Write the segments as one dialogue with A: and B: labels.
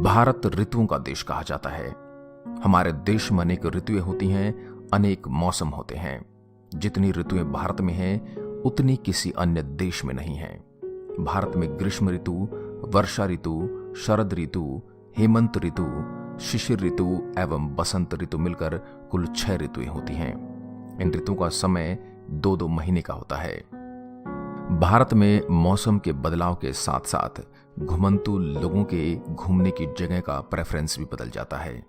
A: भारत ऋतुओं का देश कहा जाता है। हमारे देश में अनेक ऋतुएं होती हैं, अनेक मौसम होते हैं। जितनी ऋतुएं भारत में हैं, उतनी किसी अन्य देश में नहीं हैं। भारत में ग्रीष्म ऋतु, वर्षा ऋतु, शरद ऋतु, हेमंत ऋतु, शिशिर ऋतु एवं बसंत ऋतु मिलकर कुल 6 ऋतुएं होती हैं। इन ऋतुओं का समय 2-2 महीने का होता है। भारत में मौसम के बदलाव के साथ साथ घुमंतु लोगों के घूमने की जगह का प्रेफरेंस भी बदल जाता है।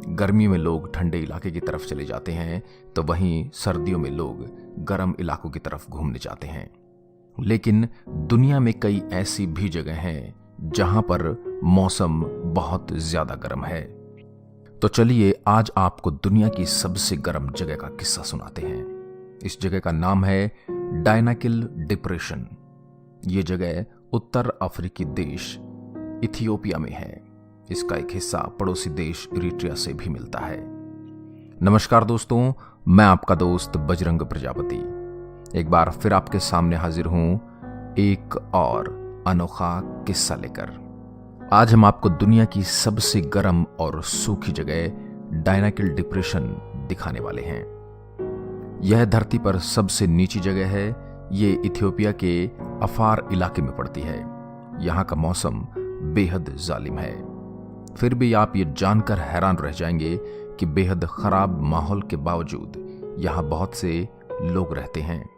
A: गर्मी में लोग ठंडे इलाके की तरफ चले जाते हैं, तो वहीं सर्दियों में लोग गर्म इलाकों की तरफ घूमने जाते हैं। लेकिन दुनिया में कई ऐसी भी जगह हैं जहां पर मौसम बहुत ज्यादा गर्म है। तो चलिए आज आपको दुनिया की सबसे गर्म जगह का किस्सा सुनाते हैं। इस जगह का नाम है डायनाकिल डिप्रेशन। ये जगह उत्तर अफ्रीकी देश इथियोपिया में है। इसका एक हिस्सा पड़ोसी देश इरिट्रिया से भी मिलता है। नमस्कार दोस्तों, मैं आपका दोस्त बजरंग प्रजापति एक बार फिर आपके सामने हाजिर हूं एक और अनोखा किस्सा लेकर। आज हम आपको दुनिया की सबसे गर्म और सूखी जगह डायनाकिल डिप्रेशन दिखाने वाले हैं। यह धरती पर सबसे नीची जगह है। ये इथियोपिया के अफार इलाके में पड़ती है। यहाँ का मौसम बेहद जालिम है। फिर भी आप ये जानकर हैरान रह जाएंगे कि बेहद खराब माहौल के बावजूद यहाँ बहुत से लोग रहते हैं।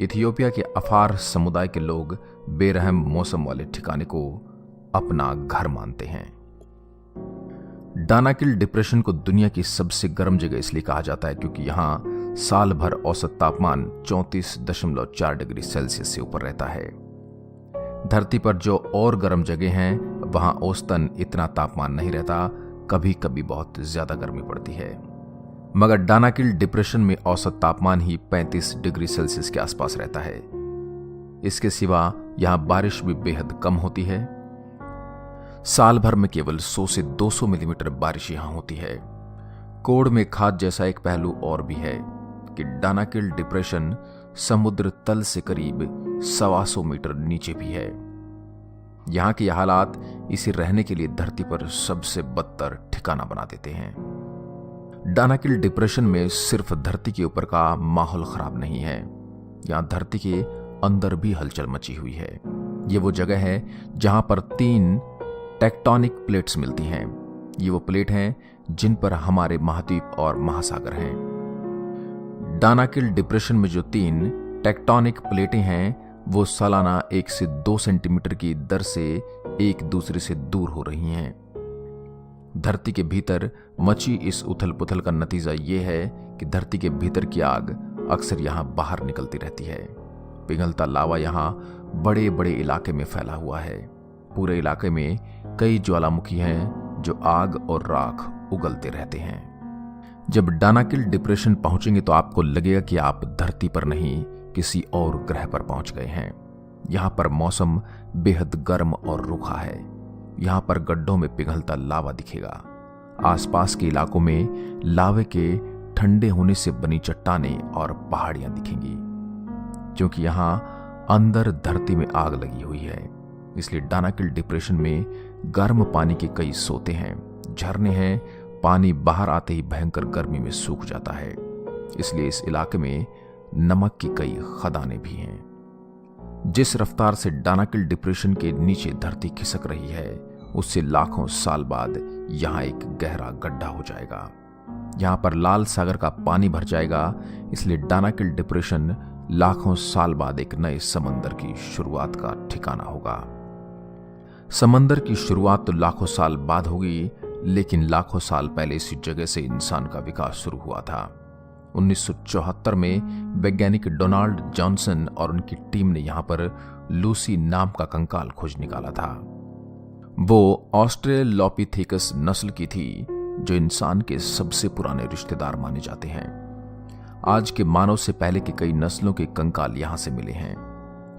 A: इथियोपिया के अफार समुदाय के लोग बेरहम मौसम वाले ठिकाने को अपना घर मानते हैं। डायनाकिल डिप्रेशन को दुनिया की सबसे गर्म जगह इसलिए कहा जाता है क्योंकि यहाँ साल भर औसत तापमान 34.4 डिग्री सेल्सियस से ऊपर रहता है। धरती पर जो और गर्म जगह हैं, वहां औसतन इतना तापमान नहीं रहता, कभी कभी बहुत ज्यादा गर्मी पड़ती है। मगर डायनाकिल डिप्रेशन में औसत तापमान ही 35 डिग्री सेल्सियस के आसपास रहता है। इसके सिवा यहां बारिश भी बेहद कम होती है। साल भर में केवल 100 से 200 मिलीमीटर बारिश यहां होती है। कोड़ में खाद जैसा एक पहलू और भी है कि डायनाकिल डिप्रेशन समुद्र तल से करीब 125 मीटर नीचे भी है। यहां के हालात इसे रहने के लिए धरती पर सबसे बदतर ठिकाना बना देते हैं। डायनाकिल डिप्रेशन में सिर्फ धरती के ऊपर का माहौल खराब नहीं है, यहां धरती के अंदर भी हलचल मची हुई है। ये वो जगह है जहां पर 3 टेक्टोनिक प्लेट्स मिलती हैं। ये वो प्लेट हैं जिन पर हमारे महाद्वीप और महासागर हैं। डायनाकिल डिप्रेशन में जो 3 टेक्टोनिक प्लेटें हैं, वो सालाना 1 से 2 सेंटीमीटर की दर से एक दूसरे से दूर हो रही हैं। धरती के भीतर मची इस उथल पुथल का नतीजा ये है कि धरती के भीतर की आग अक्सर यहां बाहर निकलती रहती है। पिघलता लावा यहां बड़े बड़े इलाके में फैला हुआ है। पूरे इलाके में कई ज्वालामुखी हैं जो आग और राख उगलते रहते हैं। जब डायनाकिल डिप्रेशन पहुंचेंगे तो आपको लगेगा कि आप धरती पर नहीं, किसी और ग्रह पर पहुंच गए हैं। यहां पर मौसम बेहद गर्म और रूखा है। यहां पर गड्ढों में पिघलता लावा दिखेगा। आसपास के इलाकों में लावे के ठंडे होने से बनी चट्टानें और पहाड़ियां दिखेंगी। क्योंकि यहां अंदर धरती में आग लगी हुई है, इसलिए डायनाकिल डिप्रेशन में गर्म पानी के कई सोते हैं, झरने हैं। पानी बाहर आते ही भयंकर गर्मी में सूख जाता है। इसलिए इस इलाके में नमक की कई खदानें भी हैं। जिस रफ्तार से डायनाकिल डिप्रेशन के नीचे धरती खिसक रही है, उससे लाखों साल बाद यहां एक गहरा गड्ढा हो जाएगा। यहां पर लाल सागर का पानी भर जाएगा। इसलिए डायनाकिल डिप्रेशन लाखों साल बाद एक नए समंदर की शुरुआत का ठिकाना होगा। समंदर की शुरुआत तो लाखों साल बाद होगी, लेकिन लाखों साल पहले इसी जगह से इंसान का विकास शुरू हुआ था। 1974 में वैज्ञानिक डोनाल्ड जॉनसन और उनकी टीम ने यहां पर लूसी नाम का कंकाल खोज निकाला था। वो ऑस्ट्रेलोपिथेकस नस्ल की थी, जो इंसान के सबसे पुराने रिश्तेदार माने जाते हैं। आज के मानव से पहले के कई नस्लों के कंकाल यहां से मिले हैं।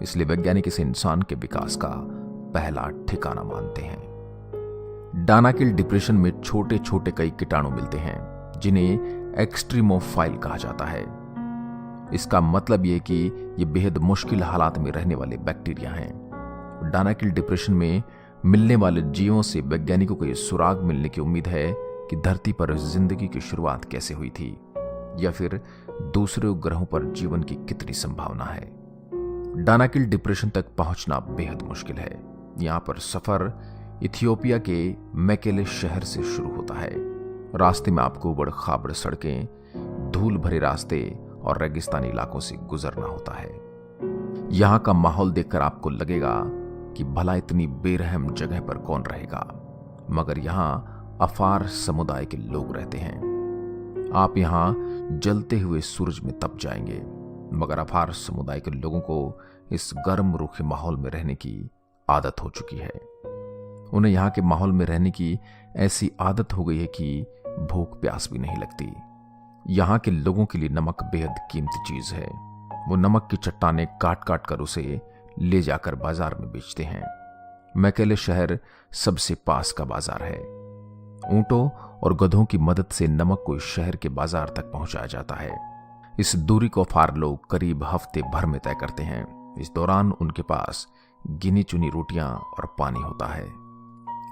A: इसलिए वैज्ञानिक इसे इंसान के विकास का पहला ठिकाना मानते हैं। डायनाकिल डिप्रेशन में छोटे छोटे कई कीटाणु मिलते हैं, जिन्हें एक्सट्रीमोफाइल कहा जाता है। इसका मतलब यह कि ये बेहद मुश्किल हालात में रहने वाले बैक्टीरिया हैं। डायनाकिल डिप्रेशन में मिलने वाले जीवों से वैज्ञानिकों को यह सुराग मिलने की उम्मीद है कि धरती पर जिंदगी की शुरुआत कैसे हुई थी, या फिर दूसरे ग्रहों पर जीवन की कितनी संभावना है। डानाकिल डिप्रेशन तक पहुंचना बेहद मुश्किल है। यहां पर सफर इथियोपिया के मैकेले शहर से शुरू होता है। रास्ते में आपको उबड़ खाबड़ सड़कें, धूल भरे रास्ते और रेगिस्तानी इलाकों से गुजरना होता है। यहां का माहौल देखकर आपको लगेगा कि भला इतनी बेरहम जगह पर कौन रहेगा, मगर यहां अफार समुदाय के लोग रहते हैं। आप यहां जलते हुए सूरज में तप जाएंगे, मगर अफार समुदाय के लोगों को इस गर्म रूखे माहौल में रहने की आदत हो चुकी है। उन्हें यहाँ के माहौल में रहने की ऐसी आदत हो गई है कि भूख प्यास भी नहीं लगती। यहाँ के लोगों के लिए नमक बेहद कीमती चीज है। वो नमक की चट्टानें काट काट कर उसे ले जाकर बाजार में बेचते हैं। मैकेले शहर सबसे पास का बाजार है। ऊंटों और गधों की मदद से नमक को इस शहर के बाजार तक पहुंचाया जाता है। इस दूरी को अफार लोग करीब हफ्ते भर में तय करते हैं। इस दौरान उनके पास गिनी चुनी रोटियां और पानी होता है।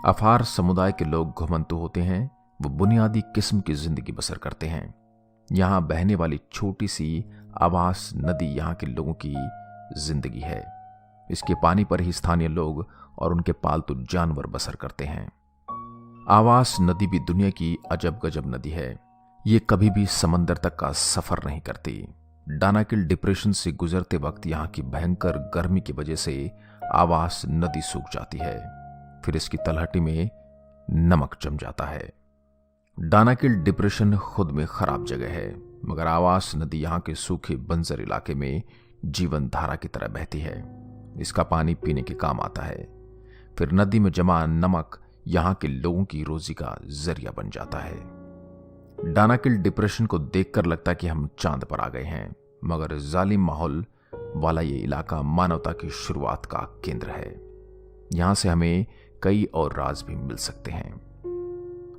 A: अफार समुदाय के लोग घुमंतु होते हैं। वो बुनियादी किस्म की जिंदगी बसर करते हैं। यहां बहने वाली छोटी सी आवास नदी यहां के लोगों की जिंदगी है। इसके पानी पर ही स्थानीय लोग और उनके पालतू जानवर बसर करते हैं। आवास नदी भी दुनिया की अजब गजब नदी है। ये कभी भी समंदर तक का सफर नहीं करती। डानाकिल डिप्रेशन से गुजरते वक्त यहां की भयंकर गर्मी की वजह से आवास नदी सूख जाती है। फिर इसकी तलहटी में नमक जम जाता है। डानाकिल डिप्रेशन खुद में खराब जगह है, मगर आवास नदी यहां के सूखे बंजर इलाके में जीवन धारा की तरह बहती है। इसका पानी पीने के काम आता है। फिर नदी में जमा नमक यहां के लोगों की रोजी का जरिया बन जाता है। डानाकिल डिप्रेशन को देखकर लगता है कि हम चांद पर आ गए हैं, मगर जालिम माहौल वाला ये इलाका मानवता की शुरुआत का केंद्र है। यहां से हमें कई और राज भी मिल सकते हैं।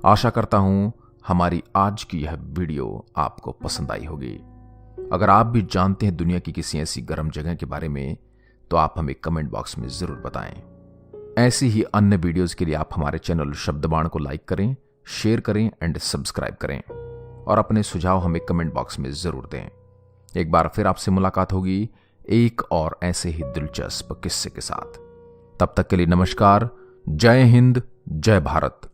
A: आशा करता हूं हमारी आज की यह वीडियो आपको पसंद आई होगी। अगर आप भी जानते हैं दुनिया की किसी ऐसी गर्म जगह के बारे में, तो आप हमें कमेंट बॉक्स में जरूर बताएं। ऐसी ही अन्य वीडियोस के लिए आप हमारे चैनल शब्दबाण को लाइक करें, शेयर करें एंड सब्सक्राइब करें, और अपने सुझाव हमें कमेंट बॉक्स में जरूर दें। एक बार फिर आपसे मुलाकात होगी एक और ऐसे ही दिलचस्प किस्से के साथ। तब तक के लिए नमस्कार। जय हिंद, जय भारत।